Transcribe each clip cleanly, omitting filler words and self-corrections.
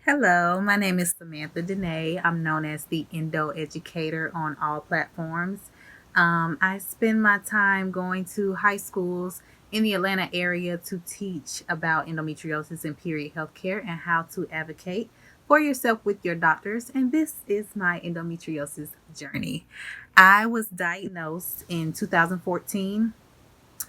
Hello, my name is Samantha Denäe. I'm known as the Endo Educator on all platforms. I spend my time going to high schools in the Atlanta area to teach about endometriosis and period health care and how to advocate for yourself with your doctors. And this is my endometriosis journey. I was diagnosed in 2014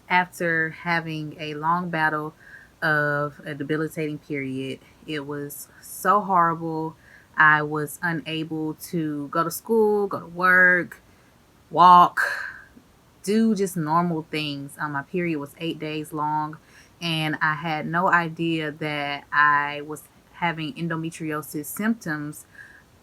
after having a long battle of a debilitating period. It was so horrible. I was unable to go to school, go to work, walk, do just normal things. My period was 8 days long, and I had no idea that I was having endometriosis symptoms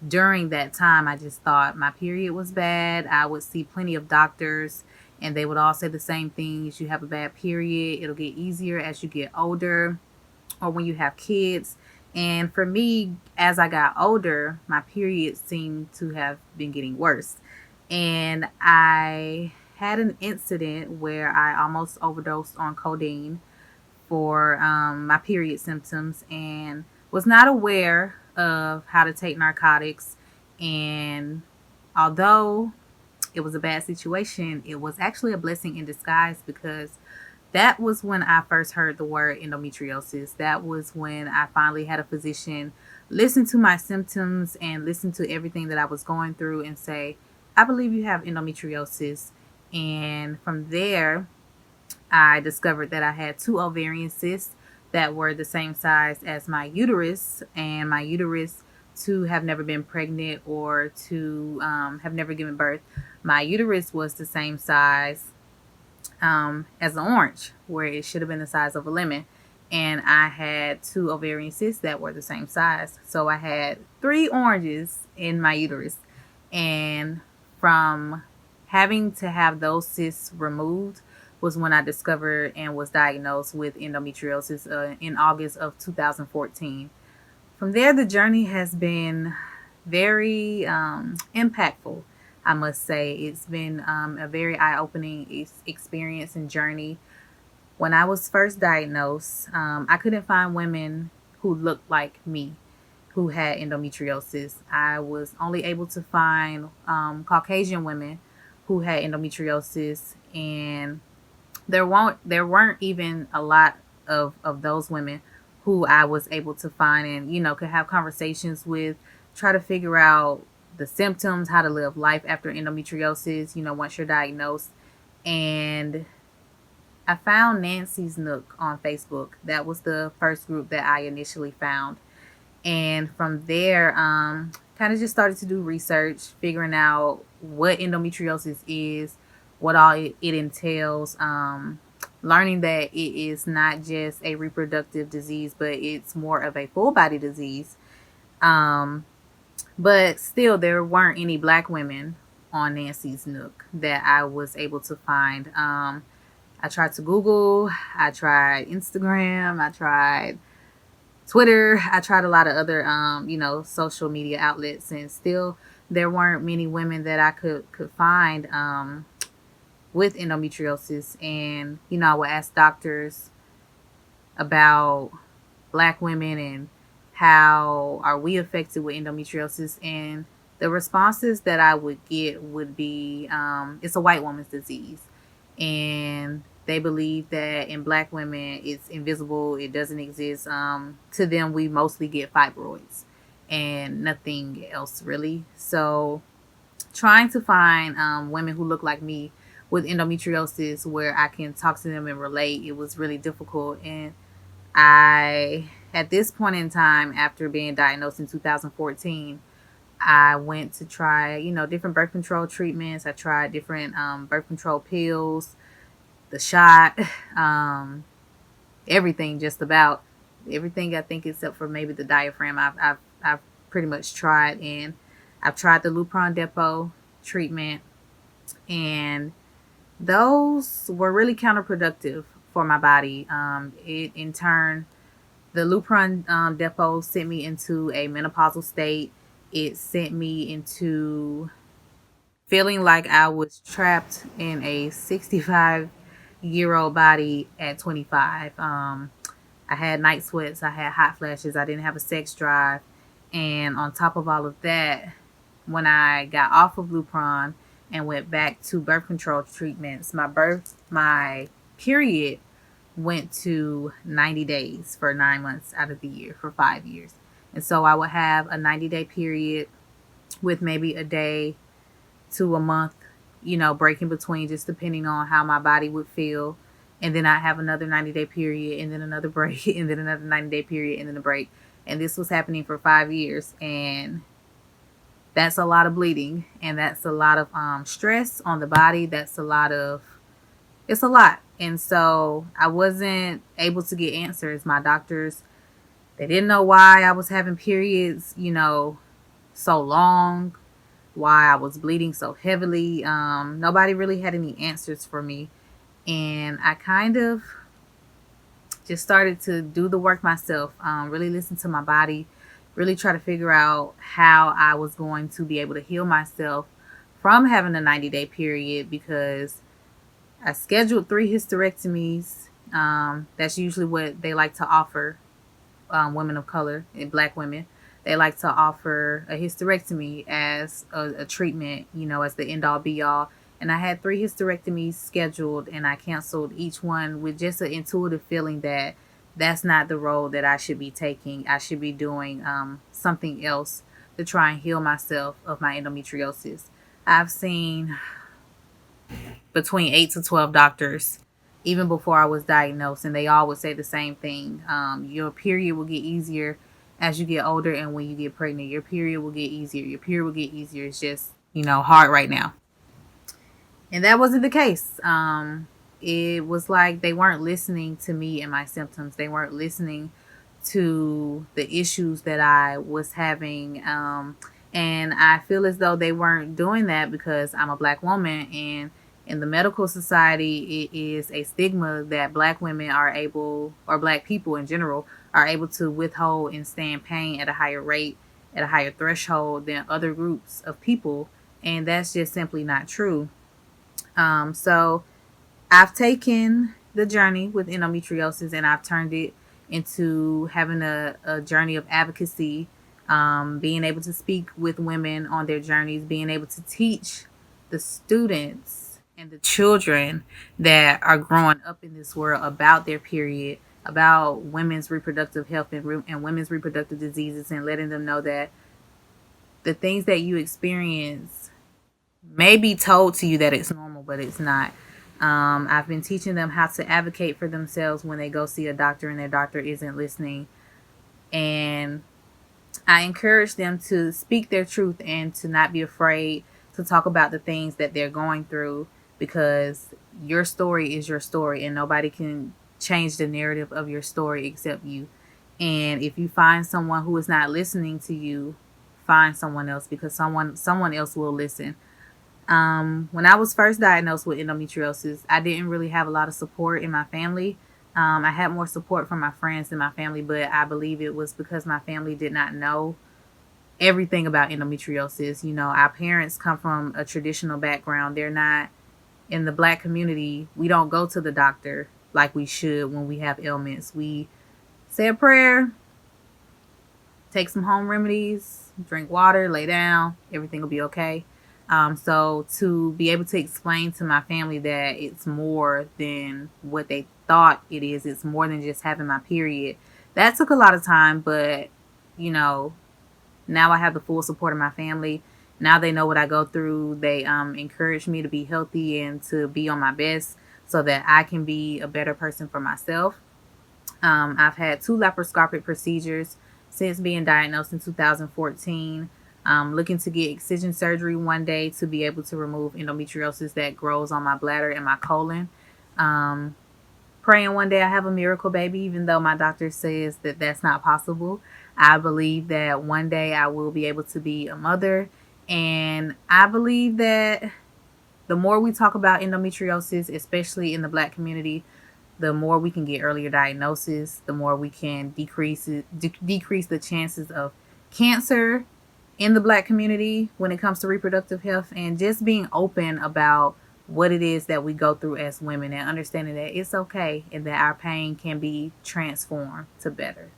during that time. I just thought my period was bad. I would see plenty of doctors, and they would all say the same things. You have a bad period, it'll get easier as you get older or when you have kids. And for me, as I got older, my period seemed to have been getting worse. And I had an incident where I almost overdosed on codeine for my period symptoms and was not aware of how to take narcotics. And although it was a bad situation, it was actually a blessing in disguise because that was when I first heard the word endometriosis. That was when I finally had a physician listen to my symptoms and listen to everything that I was going through and say, I believe you have endometriosis. And from there, I discovered that I had two ovarian cysts that were the same size as my uterus, and my uterus to have never been pregnant or to have never given birth. My uterus was the same size as an orange, where it should have been the size of a lemon. And I had two ovarian cysts that were the same size. So I had three oranges in my uterus. And from having to have those cysts removed was when I discovered and was diagnosed with endometriosis in August of 2014. From there, the journey has been very impactful. I must say, it's been a very eye opening experience and journey. When I was first diagnosed, I couldn't find women who looked like me who had endometriosis. I was only able to find Caucasian women who had endometriosis, and there weren't even a lot of those women who I was able to find and could have conversations with, try to figure out the symptoms, how to live life after endometriosis, once you're diagnosed. And I found Nancy's Nook on Facebook. That was the first group that I initially found. And from there, kind of just started to do research, figuring out what endometriosis is, what all it entails, learning that it is not just a reproductive disease, but it's more of a full body disease. Um, but still, there weren't any black women on Nancy's Nook that I was able to find. I tried to Google, I tried Instagram, I tried Twitter. I tried a lot of other, social media outlets, and still there weren't many women that I could find with endometriosis. And I would ask doctors about black women and how are we affected with endometriosis, and the responses that I would get would be, it's a white woman's disease, and they believe that in black women it's invisible, it doesn't exist. To them, we mostly get fibroids and nothing else really. So trying to find women who look like me with endometriosis where I can talk to them and relate, it was really difficult. And I, at this point in time, after being diagnosed in 2014, I went to try, different birth control treatments. I tried different birth control pills, the shot, um, everything, just about everything. I think except for maybe the diaphragm. I've pretty much tried, and I've tried the Lupron Depot treatment, and those were really counterproductive for my body. It in turn, the Lupron Depot sent me into a menopausal state. It sent me into feeling like I was trapped in a 65-year old body at 25. I had night sweats, I had hot flashes, I didn't have a sex drive. And on top of all of that, when I got off of Lupron and went back to birth control treatments, my period went to 90 days for 9 months out of the year for 5 years. And so I would have a 90-day period with maybe a day to a month, break in between, just depending on how my body would feel. And then I have another 90-day period, and then another break, and then another 90-day period, and then a break. And this was happening for 5 years. And that's a lot of bleeding, and that's a lot of stress on the body. It's a lot. And so I wasn't able to get answers. My doctors, they didn't know why I was having periods, so long, why I was bleeding so heavily. Nobody really had any answers for me. And I kind of just started to do the work myself, really listen to my body, really try to figure out how I was going to be able to heal myself from having a 90-day period, because I scheduled 3 hysterectomies. That's usually what they like to offer women of color and black women. They like to offer a hysterectomy as a treatment, as the end all be all. And I had 3 hysterectomies scheduled, and I canceled each one with just an intuitive feeling that that's not the road that I should be taking. I should be doing something else to try and heal myself of my endometriosis. I've seen between 8 to 12 doctors even before I was diagnosed, and they all would say the same thing. Your period will get easier as you get older, and when you get pregnant, your period will get easier. Your period will get easier. It's just, hard right now. And that wasn't the case. It was like they weren't listening to me and my symptoms. They weren't listening to the issues that I was having. And I feel as though they weren't doing that because I'm a black woman, and in the medical society, it is a stigma that black women are able, or black people in general, are able to withhold and stand pain at a higher rate, at a higher threshold than other groups of people. And that's just simply not true. So I've taken the journey with endometriosis, and I've turned it into having a journey of advocacy, being able to speak with women on their journeys, being able to teach the students and the children that are growing up in this world about their period, about women's reproductive health and women's reproductive diseases, and letting them know that the things that you experience may be told to you that it's normal, but it's not. I've been teaching them how to advocate for themselves when they go see a doctor and their doctor isn't listening. And I encourage them to speak their truth and to not be afraid to talk about the things that they're going through, because your story is your story, and nobody can change the narrative of your story except you. And if you find someone who is not listening to you, find someone else, because someone else will listen. When I was first diagnosed with endometriosis, I didn't really have a lot of support in my family. I had more support from my friends than my family, but I believe it was because my family did not know everything about endometriosis. Our parents come from a traditional background. They're not in the black community. We don't go to the doctor like we should when we have ailments. We say a prayer, take some home remedies, drink water, lay down, everything will be okay. So to be able to explain to my family that it's more than what they thought it is, it's more than just having my period, that took a lot of time. But, now I have the full support of my family. Now they know what I go through. They encourage me to be healthy and to be on my best so that I can be a better person for myself. I've had 2 laparoscopic procedures since being diagnosed in 2014. Looking to get excision surgery one day to be able to remove endometriosis that grows on my bladder and my colon. Praying one day I have a miracle baby, even though my doctor says that that's not possible. I believe that one day I will be able to be a mother. And I believe that the more we talk about endometriosis, especially in the black community, the more we can get earlier diagnosis, the more we can decrease the chances of cancer in the black community when it comes to reproductive health, and just being open about what it is that we go through as women, and understanding that it's okay and that our pain can be transformed to better.